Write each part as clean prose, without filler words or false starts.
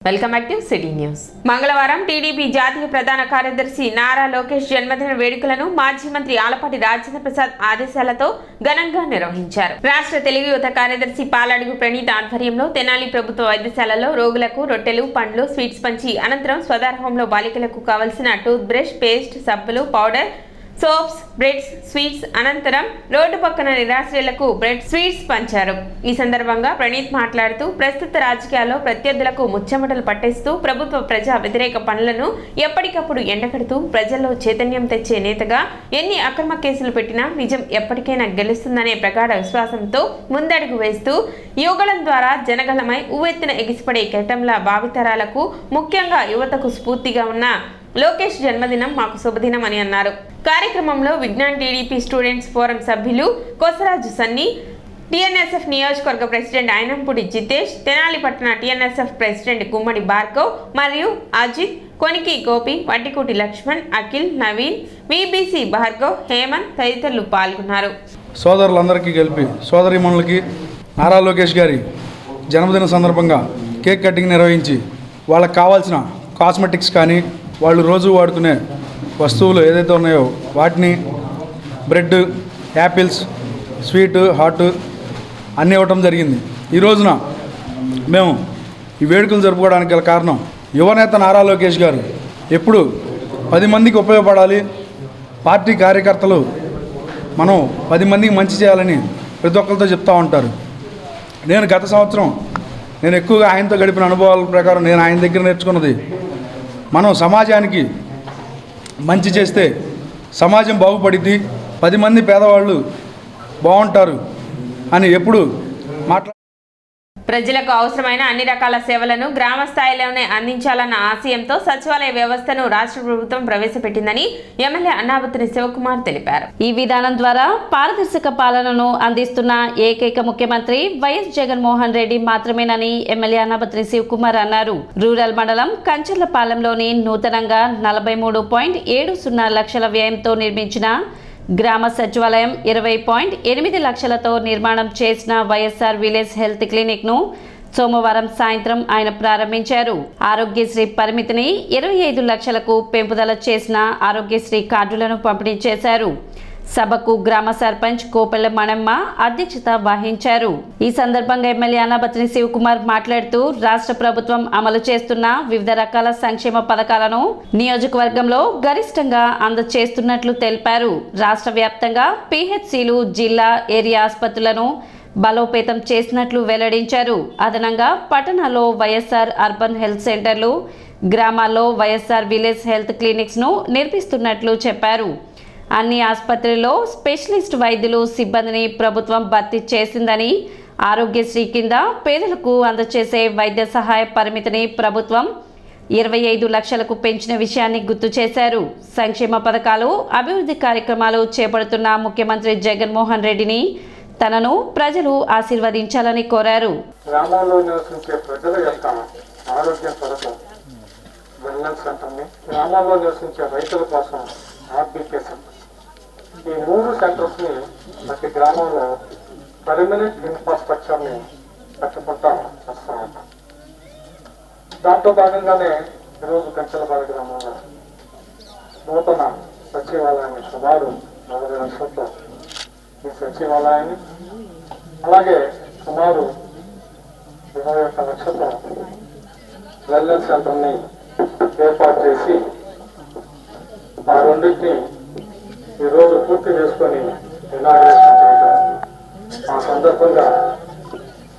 Welcome back to city news. మంగళవారం TDP జాతీయ ప్రధాన కార్యదర్శి నారా లోకేష్ జన్మదిన వేడుకలను మాజీ మంత్రి ఆలపాటి రాజేంద్ర ప్రసాద్ ఆదేశాలతో ఘనంగా నిర్వహించారు. రాష్ట్ర తెలుగు యువత కార్యదర్శి పాలడుగు ప్రణీత్ ఆధ్వర్యంలో తెనాలి ప్రభుత్వ వైద్యశాలలో రోగులకు రొట్టెలు, పండ్లు, స్వీట్స్ పంచి అనంతరం స్వదార్ హోంలో బాలికలకు కావలసిన టూత్ బ్రష్, పేస్ట్, సబ్బులు, పౌడర్, సోప్స్, బ్రెడ్స్, స్వీట్స్ అనంతరం రోడ్డు పక్కన నిరాశ్రయులకు బ్రెడ్, స్వీట్స్ పంచారు. ఈ సందర్భంగా ప్రణీత్ మాట్లాడుతూ ప్రస్తుత రాజకీయాల్లో ప్రత్యర్థులకు ముచ్చెమటలు పట్టేస్తూ ప్రభుత్వ ప్రజా వ్యతిరేక పనులను ఎప్పటికప్పుడు ఎండగడుతూ ప్రజల్లో చైతన్యం తెచ్చే నేతగా ఎన్ని అక్రమ కేసులు పెట్టినా నిజం ఎప్పటికైనా గెలుస్తుందనే ప్రగాఢ విశ్వాసంతో ముందడుగు వేస్తూ యువగళం ద్వారా జనగలమై ఉవ్వెత్తున ఎగిసిపడే కెరటంలా భావితరాలకు ముఖ్యంగా యువతకు స్ఫూర్తిగా ఉన్న లోకేష్ జన్మదినం మాకు శుభదినం అని అన్నారు. కార్యక్రమంలో విజ్ఞాన్ టీడీపీ స్టూడెంట్స్ ఫోరం సభ్యులు కొసరాజు సన్నీ, టీఎన్ఎస్ఎఫ్ నియోజకవర్గ ప్రెసిడెంట్ అయినంపూడి జితేష్, తెనాలి పట్టణ టీఎన్ఎస్ఎఫ్ ప్రెసిడెంట్ గుమ్మడి భార్గవ్ మరియు అజిత్, కొనికి గోపి, వడ్డికోటి లక్ష్మణ్, అఖిల్, నవీన్, విబిసి భార్గవ్, హేమంత్ తదితరులు పాల్గొన్నారు. సోదరులందరికీ కలిపి సోదరీమణులకి నారా లోకేష్ గారి జన్మదిన సందర్భంగా కేక్ కటింగ్ నిర్వహించి వాళ్ళకి కావాల్సిన కాస్మెటిక్స్ కానీ వాళ్ళు రోజు వాడుకునే వస్తువులు ఏదైతే ఉన్నాయో వాటిని బ్రెడ్, యాపిల్స్, స్వీటు, హాట్ అన్నీ ఇవ్వటం జరిగింది. ఈ రోజున మేము ఈ వేడుకలు జరుపుకోవడానికి గల కారణం యువనేత నారా లోకేష్ గారు ఎప్పుడు 10 మందికి ఉపయోగపడాలి, పార్టీ కార్యకర్తలు మనం 10 మందికి మంచి చేయాలని ప్రతి ఒక్కరితో చెప్తూ ఉంటారు. నేను గత సంవత్సరం ఎక్కువగా ఆయనతో గడిపిన అనుభవాల ప్రకారం నేను ఆయన దగ్గర నేర్చుకున్నది, మనం సమాజానికి మంచి చేస్తే సమాజం బాగుపడిద్ది, 10 మంది పేదవాళ్ళు బాగుంటారు అని ఎప్పుడు ప్రజలకు అవసరమైన అన్ని రకాల సేవలను గ్రామ స్థాయిలోనే అందించాలన్న ఆశయంతో సచివాలయ వ్యవస్థను రాష్ట్ర ప్రభుత్వం ప్రవేశపెట్టిందని ఎమ్మెల్యే అన్నాబత్తుని శివకుమార్ తెలిపారు. ఈ విధానం ద్వారా పారదర్శక పాలనను అందిస్తున్న ఏకైక ముఖ్యమంత్రి వైఎస్ జగన్మోహన్ రెడ్డి మాత్రమేనని ఎమ్మెల్యే అన్నాబత్తుని శివకుమార్ అన్నారు. రూరల్ మండలం కంచర్లపాలెంలోని నూతనంగా 43.70 లక్షల వ్యయంతో నిర్మించిన గ్రామ సచివాలయం 20.8 లక్షలతో నిర్మాణం చేసిన వైఎస్ఆర్ విలేజ్ హెల్త్ క్లినిక్ ను సోమవారం సాయంత్రం ఆయన ప్రారంభించారు. ఆరోగ్యశ్రీ పరిమితిని 25 లక్షలకు పెంపుదల చేసిన ఆరోగ్యశ్రీ కార్డులను పంపిణీ చేశారు. సభకు గ్రామ సర్పంచ్ కోపెల్ల మణమ్మ అధ్యక్షత వహించారు. ఈ సందర్భంగా ఎమ్మెల్యే అన్నాబత్తుని శివకుమార్ మాట్లాడుతూ రాష్ట్ర ప్రభుత్వం అమలు చేస్తున్న వివిధ రకాల సంక్షేమ పథకాలను నియోజకవర్గంలో గరిష్టంగా అందజేస్తున్నట్లు తెలిపారు. రాష్ట్ర వ్యాప్తంగా పిహెచ్సిలు, జిల్లా, ఏరియా ఆసుపత్రులను బలోపేతం చేసినట్లు వెల్లడించారు. అదనంగా పట్టణాల్లో వైఎస్ఆర్ అర్బన్ హెల్త్ సెంటర్లు, గ్రామాల్లో వైఎస్ఆర్ విలేజ్ హెల్త్ క్లినిక్స్ ను నిర్మిస్తున్నట్లు చెప్పారు. అన్ని ఆసుపత్రుల్లో స్పెషలిస్ట్ వైద్యులు సిబ్బందిని ప్రభుత్వం భర్తీ చేసిందని, ఆరోగ్యశ్రీ కింద పేదలకు అందజేసే వైద్య సహాయ పరిమితిని ప్రభుత్వం 25 లక్షలకు పెంచిన విషయాన్ని గుర్తు చేశారు. సంక్షేమ పథకాలు, అభివృద్ధి కార్యక్రమాలు చేపడుతున్న ముఖ్యమంత్రి జగన్మోహన్ రెడ్డిని తనను ప్రజలు ఆశీర్వదించాలని కోరారు. గ్రామాల్లో నివసించే ప్రజల యొక్క ఆరోగ్యం కొరకు వెల్నెస్ సెంటర్ని, గ్రామాల్లో నివసించే రైతుల కోసం ఆర్బీకే సెంటర్, ఈ 3 సెంటర్స్ని ప్రతి గ్రామంలో పర్మనెంట్ ఇన్ఫ్రాస్ట్రక్చర్ని కట్టుకుంటా వస్తూ ఉంటాం. దాంట్లో భాగంగానే ఈరోజు కంచెలపాలెం గ్రామంలో నూతన సచివాలయాన్ని సుమారు 40 లక్షలతో ఈ సచివాలయాన్ని, అలాగే సుమారు 21 లక్షలతో వెల్నెస్ సెంటర్ని ఏర్పాటు చేసి ఆ రెండింటిని ఈరోజు పూర్తి చేసుకొని ఇనాగ్రేషన్ చేయడం, ఆ సందర్భంగా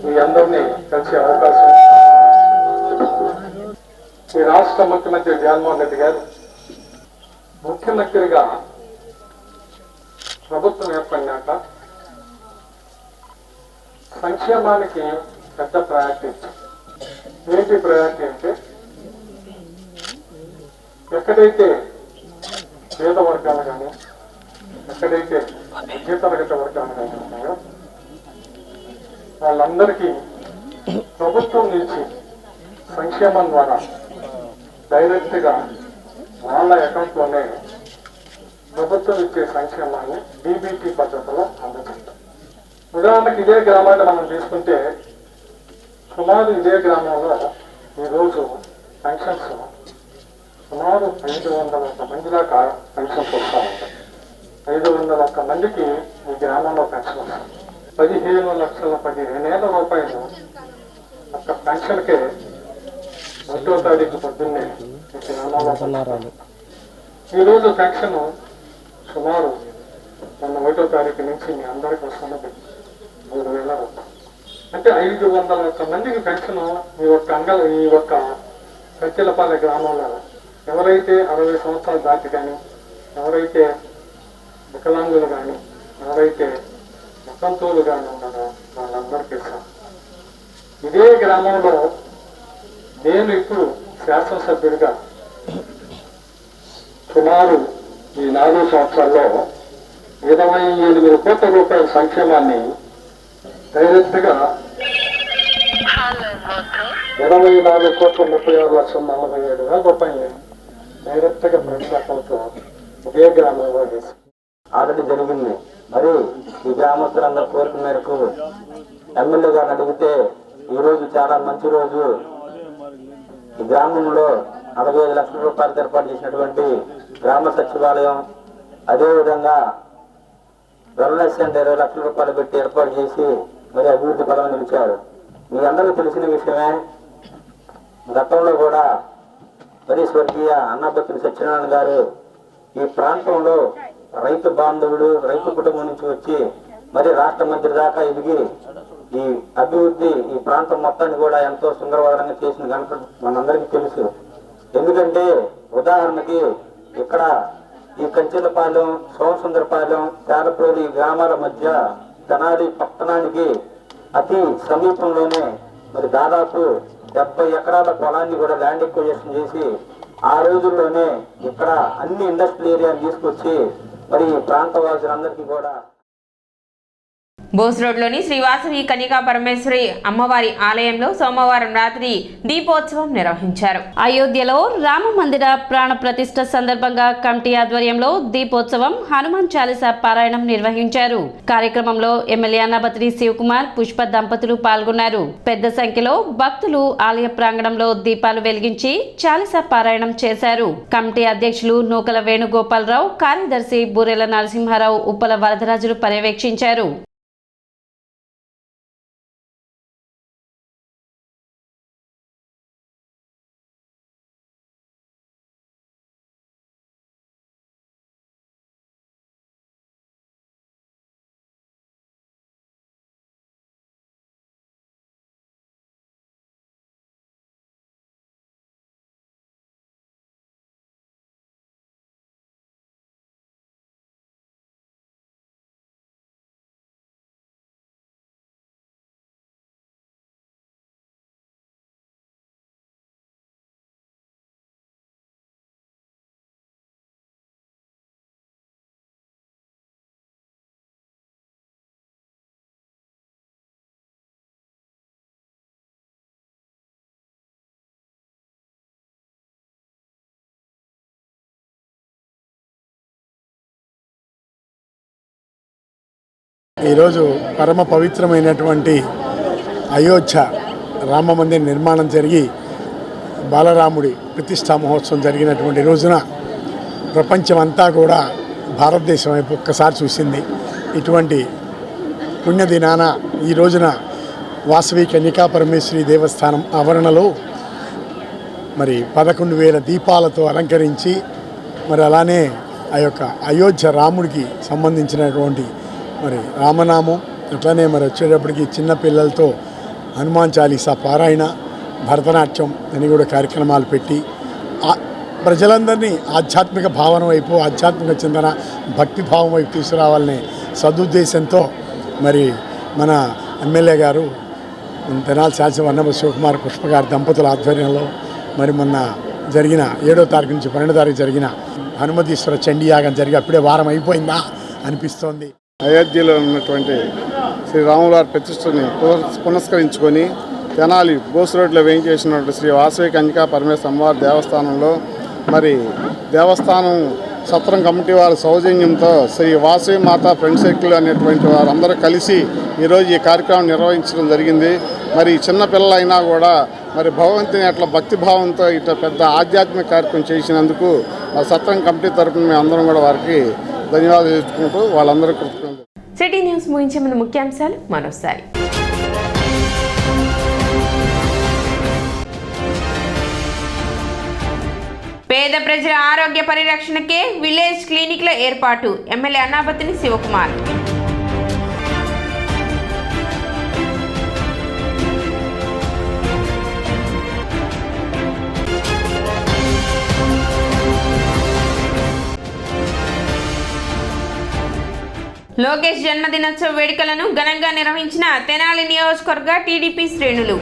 మీ అందరినీ కలిసే అవకాశం ఈ రాష్ట్ర ముఖ్యమంత్రి జగన్మోహన్ రెడ్డి గారు ముఖ్యమంత్రిగా ప్రభుత్వం ఏర్పడినాక సంక్షేమానికి పెద్ద ప్రయారిటీ ఇచ్చారు. ఏంటి ప్రయారిటీ అంటే, ఎక్కడైతే పేద వర్గాలు కానీ, ఎక్కడైతే మధ్యతరగతి వర్గాలు కానీ ఉన్నాయో వాళ్ళందరికీ ప్రభుత్వం నుంచి సంక్షేమం ద్వారా డైరెక్ట్గా వాళ్ళ అకౌంట్లోనే ప్రభుత్వం ఇచ్చే సంక్షేమాన్ని డీబీటీ పద్ధతిలో అందజేస్తాం. ఉదాహరణకు ఇదే గ్రామాన్ని మనం తీసుకుంటే సుమారు ఇదే గ్రామంలో ఈరోజు పెన్షన్స్ సుమారు 501 మంది దాకా పెన్షన్స్ వస్తూ ఉంటాయి. 501 మందికి ఈ గ్రామంలో పెన్షన్ వస్తుంది. 15,15,000 రూపాయలు ఒక్క పెన్షన్కే 1వ తారీఖు పొద్దున్నే ఈ గ్రామంలో. ఈరోజు పెన్షన్ సుమారు మొన్న 1వ తారీఖు నుంచి మీ అందరికీ వస్తున్నది 3,000 రూపాయలు. అంటే 501 మందికి పెన్షన్ ఈ ఒక్క కచ్చిలపాలె గ్రామంలో ఎవరైతే 60 సంవత్సరాలు దాటి కానీ, ఎవరైతే వికలాంగులు కానీ, ఎవరైతే ముఖంతోలు కానీ ఉన్నారో వాళ్ళందరికీ ఇస్తాం. ఇదే గ్రామంలో నేను ఇప్పుడు శాసనసభ్యుడిగా సుమారు ఈ 4 సంవత్సరాల్లో 28 కోట్ల రూపాయల సంక్షేమాన్ని డైరెక్ట్గా 24,36,47,000 రూపాయలు డైరెక్ట్గా ప్రజల అకౌంట్లో ఇదే గ్రామంలో వేసి ఆల్రెడీ జరిగింది. మరి ఈ గ్రామస్తులందరూ కోరిక మేరకు ఎమ్మెల్యే గారిని అడిగితే ఈరోజు చాలా మంచి రోజు. ఈ గ్రామంలో 45 లక్షల రూపాయలు ఏర్పాటు చేసినటువంటి గ్రామ సచివాలయం, అదేవిధంగా వెల్నెస్ సెంటర్ 20 లక్షల రూపాయలు పెట్టి ఏర్పాటు చేసి మరి అభివృద్ధి పదం నిలిచారు. మీ అందరూ తెలిసిన విషయమే. గతంలో కూడా మరి స్వర్గీయ అన్నాబత్తుని సత్యనారాయణ గారు ఈ ప్రాంతంలో రైతు బాంధవుడు, రైతు కుటుంబం నుంచి వచ్చి మరి రాష్ట్ర మంత్రి దాకా ఎదిగి ఈ అభివృద్ధి ఈ ప్రాంతం మొత్తాన్ని కూడా ఎంతో సుందరవదనంగా చేసిన కనుక మనందరికీ తెలుసు. ఎందుకంటే ఉదాహరణకి ఇక్కడ ఈ కంచెలపాలెం, సోమసుందరపాలెం, తేలపూడి ఈ గ్రామాల మధ్య తెనాలి పట్టణానికి అతి సమీపంలోనే మరి దాదాపు 70 ఎకరాల పొలాన్ని కూడా ల్యాండ్ ఎక్విజిషన్ చేసి ఆ రోజుల్లోనే ఇక్కడ అన్ని ఇండస్ట్రియల్ ఏరియాలు తీసుకొచ్చి మరి ప్రాంత వాసులందరికీ కూడా బోస్ రోడ్లోని శ్రీ వాసవి కన్యకా పరమేశ్వరి అమ్మవారి ఆలయంలో సోమవారం రాత్రి దీపోత్సవం నిర్వహించారు. అయోధ్యలో రామ మందిర ప్రాణ ప్రతిష్ఠ సందర్భంగా కమిటీ ఆధ్వర్యంలో దీపోత్సవం, హనుమాన్ చాలీసా పారాయణం నిర్వహించారు. కార్యక్రమంలో ఎమ్మెల్యే అన్నాబత్రి శివకుమార్, పుష్ప దంపతులు పాల్గొన్నారు. పెద్ద సంఖ్యలో భక్తులు ఆలయ ప్రాంగణంలో దీపాలు వెలిగించి చాలీసా పారాయణం చేశారు. కమిటీ అధ్యక్షులు నూకల వేణుగోపాలరావు, కార్యదర్శి బూరెల నరసింహారావు, ఉప్పల వరదరాజులు పర్యవేక్షించారు. ఈరోజు పరమ పవిత్రమైనటువంటి అయోధ్య రామ మందిర నిర్మాణం జరిగి బాలరాముడి ప్రతిష్టా మహోత్సవం జరిగినటువంటి రోజున ప్రపంచమంతా కూడా భారతదేశం వైపు ఒక్కసారి చూసింది. ఇటువంటి పుణ్యదినాన ఈ రోజున వాసవి కన్యకా పరమేశ్వరి దేవస్థానం ఆవరణలో మరి 11,000 దీపాలతో అలంకరించి మరి అలానే ఆ యొక్క అయోధ్య రాముడికి సంబంధించినటువంటి మరి రామనామం, అట్లనే మరి వచ్చేటప్పటికి చిన్నపిల్లలతో హనుమాన్ చాలీసా పారాయణ, భరతనాట్యం అని కూడా కార్యక్రమాలు పెట్టి ప్రజలందరినీ ఆధ్యాత్మిక భావన వైపు, ఆధ్యాత్మిక చింతన, భక్తి భావం వైపు తీసుకురావాలనే సదుద్దేశంతో మరి మన ఎమ్మెల్యే గారు తెనాలి శాసన అన్నమ శివకుమార్, పుష్ప గారి దంపతుల ఆధ్వర్యంలో మరి మొన్న జరిగిన 7వ తారీఖు నుంచి 12వ తారీఖు జరిగిన హనుమతీశ్వర చండీ యాగం జరిగి అప్పుడే వారం అయిపోయిందా అనిపిస్తోంది. అయోధ్యలో ఉన్నటువంటి శ్రీరాములవారి ప్రతిష్టని పునస్కరించుకొని తెనాలి బోస్ రోడ్లో వేయించేసినటువంటి శ్రీ వాసవి కన్యకా పరమేశ్వరి అమ్మవారి దేవస్థానంలో మరి దేవస్థానం సత్రం కమిటీ వారి సౌజన్యంతో శ్రీ వాసవి మాత ఫ్రెండ్ సర్కిల్ అనేటువంటి వారందరూ కలిసి ఈరోజు ఈ కార్యక్రమం నిర్వహించడం జరిగింది. మరి చిన్నపిల్లలైనా కూడా మరి భగవంతుని అట్లా భక్తిభావంతో ఇట్లా పెద్ద ఆధ్యాత్మిక కార్యక్రమం చేసినందుకు ఆ సత్రం కమిటీ తరఫున మేము అందరం కూడా వారికి ధన్యవాదాలు తెలుపుకుంటూ వాళ్ళందరూ కృతజ్ఞతలు. సిటీ న్యూస్ ముగించే ముందు ముఖ్యాంశాలు మరోసారి. పేద ప్రజల ఆరోగ్య పరిరక్షణకే విలేజ్ క్లినిక్ల ఏర్పాటు ఎమ్మెల్యే అన్నాబత్తిని శివకుమార్. లోకేష్ జన్మదినోత్సవ వేడుకలను ఘనంగా నిర్వహించిన తెనాలి నియోజకవర్గ టీడీపీ శ్రేణులు.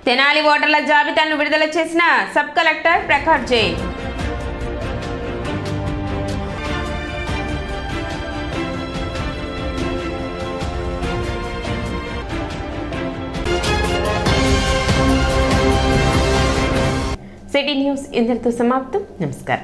తెనాలి ఓటర్ల జాబితాను విడుదల చేసిన sub collector Prakash Jain. City news ఇంతటితో సమాప్తం. నమస్కారం.